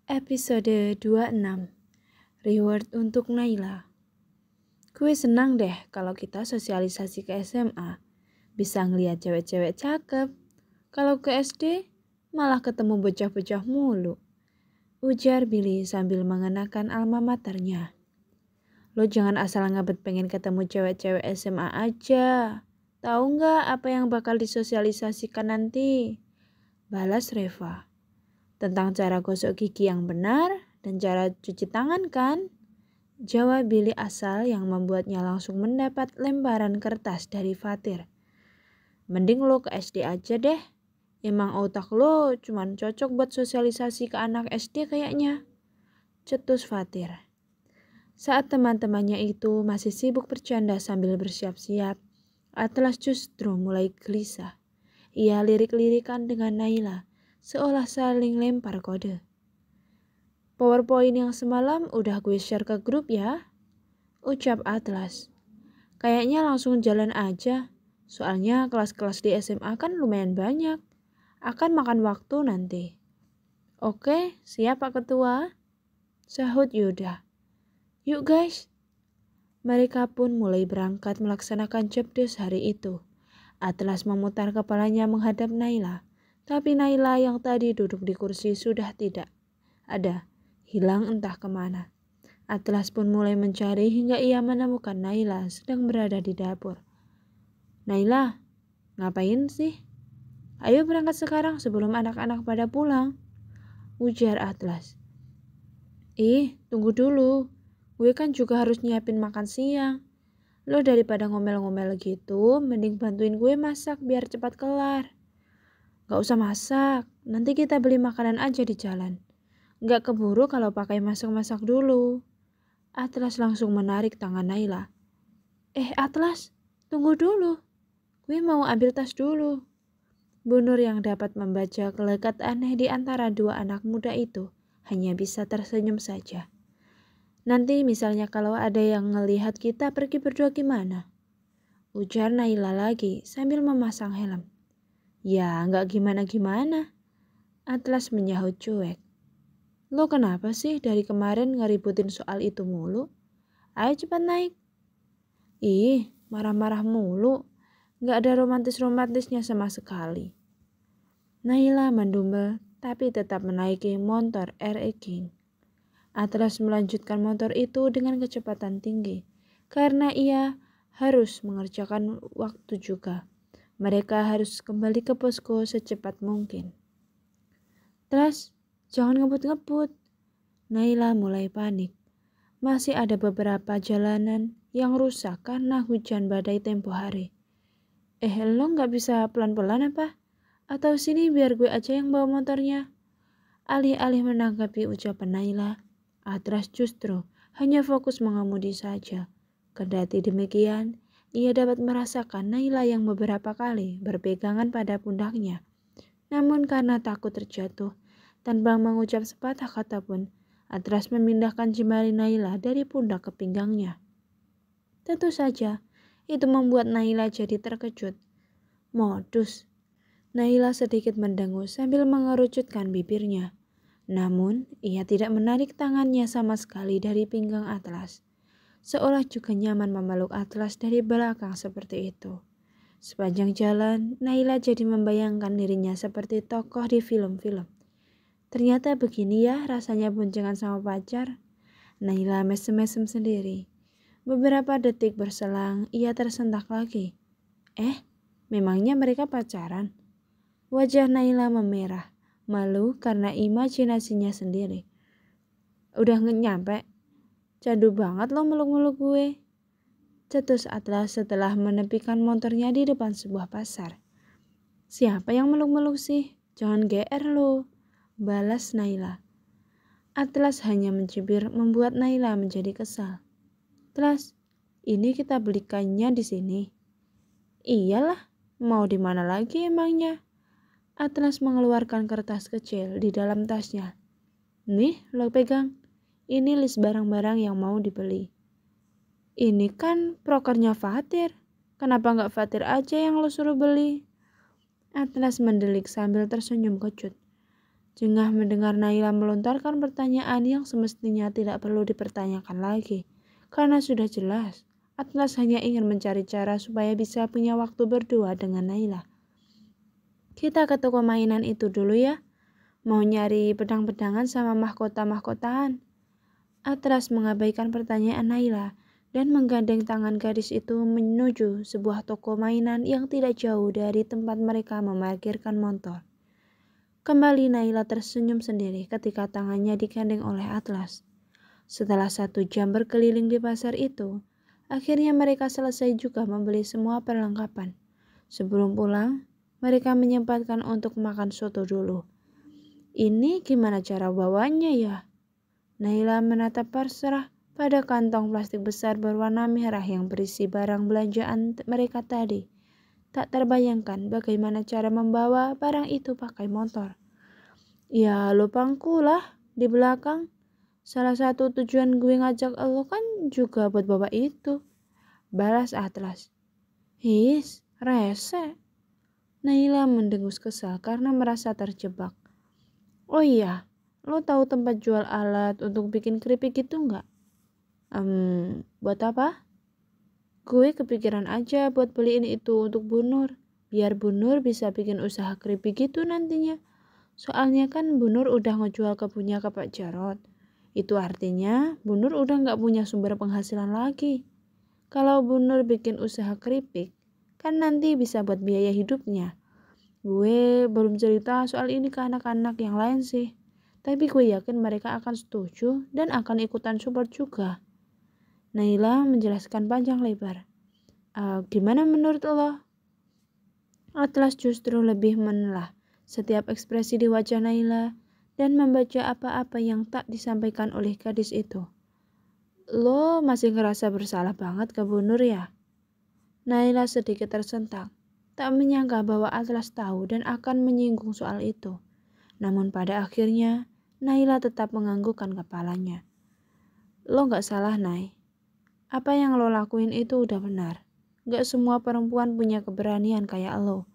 Episode 26 Reward untuk Naila. Gue senang deh kalau kita sosialisasi ke SMA. Bisa ngeliat cewek-cewek cakep. Kalau ke SD, malah ketemu bocah-bocah mulu. Ujar Billy sambil mengenakan alma maternya. Lo jangan asal ngabet pengen ketemu cewek-cewek SMA aja. Tahu nggak apa yang bakal disosialisasikan nanti? Balas Reva. Tentang cara gosok gigi yang benar dan cara cuci tangan kan? Jawab Billy asal yang membuatnya langsung mendapat lembaran kertas dari Fatir. Mending lo ke SD aja deh. Emang otak lo cuman cocok buat sosialisasi ke anak SD kayaknya. Cetus Fatir. Saat teman-temannya itu masih sibuk bercanda sambil bersiap-siap, Atlas justru mulai gelisah. Ia lirik-lirikan dengan Naila, seolah saling lempar kode. PowerPoint yang semalam udah gue share ke grup ya, ucap Atlas. Kayaknya langsung jalan aja, soalnya kelas-kelas di SMA kan lumayan banyak. Akan makan waktu nanti. Oke, siap Pak Ketua, sahut Yuda. Yuk guys. Mereka pun mulai berangkat melaksanakan job desk hari itu. Atlas memutar kepalanya menghadap Naila, tapi Naila yang tadi duduk di kursi sudah tidak ada, hilang entah kemana. Atlas pun mulai mencari hingga ia menemukan Naila sedang berada di dapur. Naila, ngapain sih? Ayo berangkat sekarang sebelum anak-anak pada pulang, ujar Atlas. Tunggu dulu. Gue kan juga harus nyiapin makan siang. Lo daripada ngomel-ngomel gitu, mending bantuin gue masak biar cepat kelar. Gak usah masak, nanti kita beli makanan aja di jalan. Gak keburu kalau pakai masak-masak dulu. Atlas langsung menarik tangan Naila. Atlas, tunggu dulu. Gue mau ambil tas dulu. Bu Nur yang dapat membaca gelagat aneh di antara dua anak muda itu hanya bisa tersenyum saja. Nanti misalnya kalau ada yang ngelihat kita pergi berdua gimana? Ujar Naila lagi sambil memasang helm. Ya nggak gimana-gimana. Atlas menyahut cuek. Lo kenapa sih dari kemarin ngeributin soal itu mulu? Ayo cepat naik. Marah-marah mulu. Nggak ada romantis-romantisnya sama sekali. Naila mendumel tapi tetap menaiki motor RE King. Atlas melanjutkan motor itu dengan kecepatan tinggi, karena ia harus mengerjakan waktu juga. Mereka harus kembali ke posko secepat mungkin. Atlas, jangan ngebut-ngebut. Naila mulai panik. Masih ada beberapa jalanan yang rusak karena hujan badai tempo hari. Lo nggak bisa pelan-pelan apa? Atau sini biar gue aja yang bawa motornya? Alih-alih menanggapi ucapan Naila, Atlas justru hanya fokus mengemudi saja. Kendati demikian, ia dapat merasakan Naila yang beberapa kali berpegangan pada pundaknya. Namun karena takut terjatuh, tanpa mengucap sepatah kata pun, Atlas memindahkan jemari Naila dari pundak ke pinggangnya. Tentu saja, itu membuat Naila jadi terkejut. Modus. Naila sedikit mendengus sambil mengerucutkan bibirnya. Namun, ia tidak menarik tangannya sama sekali dari pinggang Atlas. Seolah juga nyaman memeluk Atlas dari belakang seperti itu. Sepanjang jalan, Naila jadi membayangkan dirinya seperti tokoh di film-film. Ternyata begini ya rasanya boncengan sama pacar. Naila mesem-mesem sendiri. Beberapa detik berselang, ia tersentak lagi. Memangnya mereka pacaran? Wajah Naila memerah. Malu karena imajinasinya sendiri. Udah nyampe? Candu banget lo meluk-meluk gue. Cetus Atlas setelah menepikan motornya di depan sebuah pasar. Siapa yang meluk-meluk sih? Jangan GR lo, balas Naila. Atlas hanya mencibir membuat Naila menjadi kesal. Atlas, ini kita belikannya di sini. Iyalah, mau di mana lagi emangnya? Atlas mengeluarkan kertas kecil di dalam tasnya. Nih, lo pegang. Ini list barang-barang yang mau dibeli. Ini kan prokernya Fatir. Kenapa nggak Fatir aja yang lo suruh beli? Atlas mendelik sambil tersenyum kecut. Jengah mendengar Naila melontarkan pertanyaan yang semestinya tidak perlu dipertanyakan lagi. Karena sudah jelas, Atlas hanya ingin mencari cara supaya bisa punya waktu berdua dengan Naila. Kita ke toko mainan itu dulu ya. Mau nyari pedang-pedangan sama mahkota-mahkotaan. Atlas mengabaikan pertanyaan Naila dan menggandeng tangan gadis itu menuju sebuah toko mainan yang tidak jauh dari tempat mereka memarkirkan motor. Kembali Naila tersenyum sendiri ketika tangannya digandeng oleh Atlas. Setelah 1 jam berkeliling di pasar itu, akhirnya mereka selesai juga membeli semua perlengkapan. Sebelum pulang, mereka menyempatkan untuk makan soto dulu. Ini gimana cara bawanya ya? Naila menatap pasrah pada kantong plastik besar berwarna merah yang berisi barang belanjaan mereka tadi. Tak terbayangkan bagaimana cara membawa barang itu pakai motor. Ya lo pangku lah di belakang. Salah satu tujuan gue ngajak lo kan juga buat bawa itu. Balas Atlas. His, rese. Naila mendengus kesal karena merasa terjebak. Oh iya, lo tahu tempat jual alat untuk bikin keripik gitu nggak? Buat apa? Gue kepikiran aja buat beliin itu untuk Bu Nur. Biar Bu Nur bisa bikin usaha keripik gitu nantinya. Soalnya kan Bu Nur udah ngejual kebunnya ke Pak Jarot. Itu artinya Bu Nur udah nggak punya sumber penghasilan lagi. Kalau Bu Nur bikin usaha keripik, kan nanti bisa buat biaya hidupnya. Gue belum cerita soal ini ke anak-anak yang lain sih. Tapi gue yakin mereka akan setuju dan akan ikutan support juga. Naila menjelaskan panjang lebar. Gimana menurut lo? Atlas justru lebih menelah setiap ekspresi di wajah Naila dan membaca apa-apa yang tak disampaikan oleh gadis itu. Lo masih ngerasa bersalah banget ke Bu Nur ya? Naila sedikit tersentak, tak menyangka bahwa Atlas tahu dan akan menyinggung soal itu. Namun pada akhirnya, Naila tetap menganggukkan kepalanya. Lo gak salah, Nay. Apa yang lo lakuin itu udah benar. Gak semua perempuan punya keberanian kayak lo.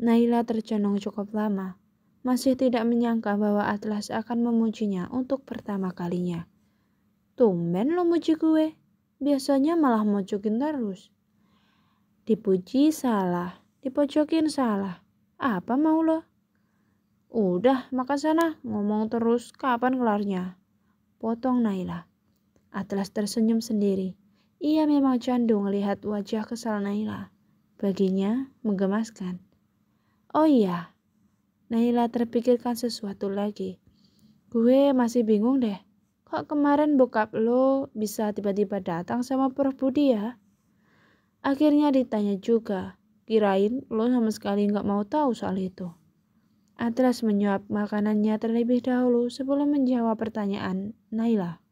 Naila tercenung cukup lama. Masih tidak menyangka bahwa Atlas akan memujinya untuk pertama kalinya. Tumben lo muji gue. Biasanya malah mojokin terus. Dipuji salah, dipojokin salah. Apa mau lo? Udah, makan sana. Ngomong terus, kapan kelarnya? Potong Naila. Atlas tersenyum sendiri. Ia memang candu melihat wajah kesal Naila. Baginya menggemaskan. Oh iya, Naila terpikirkan sesuatu lagi. Gue masih bingung deh. Kok kemarin bokap lo bisa tiba-tiba datang sama Prof Budi ya? Akhirnya ditanya juga. Kirain lo sama sekali gak mau tahu soal itu. Atlas menyuap makanannya terlebih dahulu sebelum menjawab pertanyaan Naila.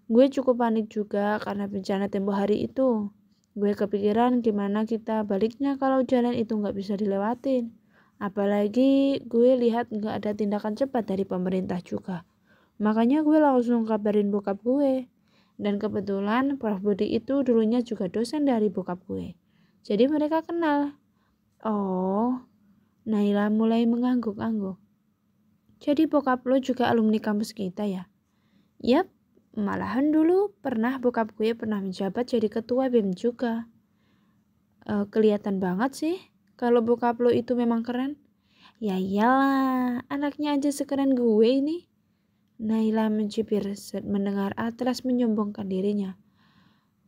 Gue cukup panik juga karena bencana tempo hari itu. Gue kepikiran gimana kita baliknya kalau jalan itu gak bisa dilewatin. Apalagi gue lihat gak ada tindakan cepat dari pemerintah juga. Makanya gue langsung kabarin bokap gue. Dan kebetulan Prof Budi itu dulunya juga dosen dari bokap gue. Jadi mereka kenal. Oh, Naila mulai mengangguk-angguk. Jadi bokap lo juga alumni kampus kita ya? Yap. Malahan dulu bokap gue pernah menjabat jadi ketua BEM juga. Kelihatan banget sih kalau bokap lo itu memang keren. Ya iyalah, anaknya aja sekeren gue ini. Naila mencibir mendengar Atlas menyombongkan dirinya.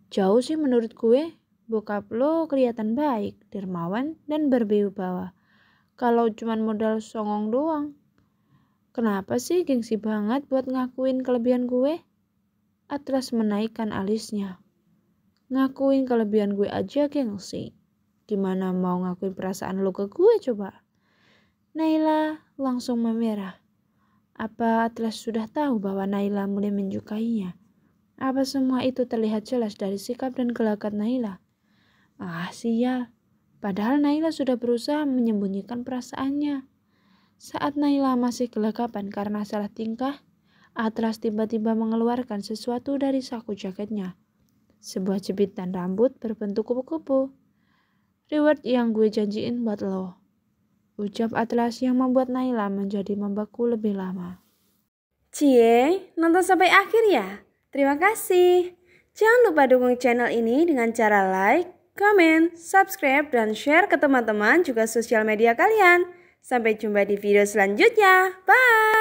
Jauh sih menurut gue, bokap lo kelihatan baik, dermawan, dan berwibawa. Kalau cuman modal songong doang. Kenapa sih gengsi banget buat ngakuin kelebihan gue? Atlas menaikkan alisnya. Ngakuin kelebihan gue aja gengsi. Gimana mau ngakuin perasaan lo ke gue coba? Naila langsung memerah. Apa Atlas sudah tahu bahwa Naila mulai menyukainya? Apa semua itu terlihat jelas dari sikap dan gelagat Naila? Sial. Padahal Naila sudah berusaha menyembunyikan perasaannya. Saat Naila masih gelagapan karena salah tingkah, Atlas tiba-tiba mengeluarkan sesuatu dari saku jaketnya. Sebuah jepitan rambut berbentuk kupu-kupu. Reward yang gue janjiin buat lo. Ucap Atlas yang membuat Naila menjadi membeku lebih lama. Cie, nonton sampai akhir ya? Terima kasih. Jangan lupa dukung channel ini dengan cara like, comment, subscribe, dan share ke teman-teman juga sosial media kalian. Sampai jumpa di video selanjutnya. Bye!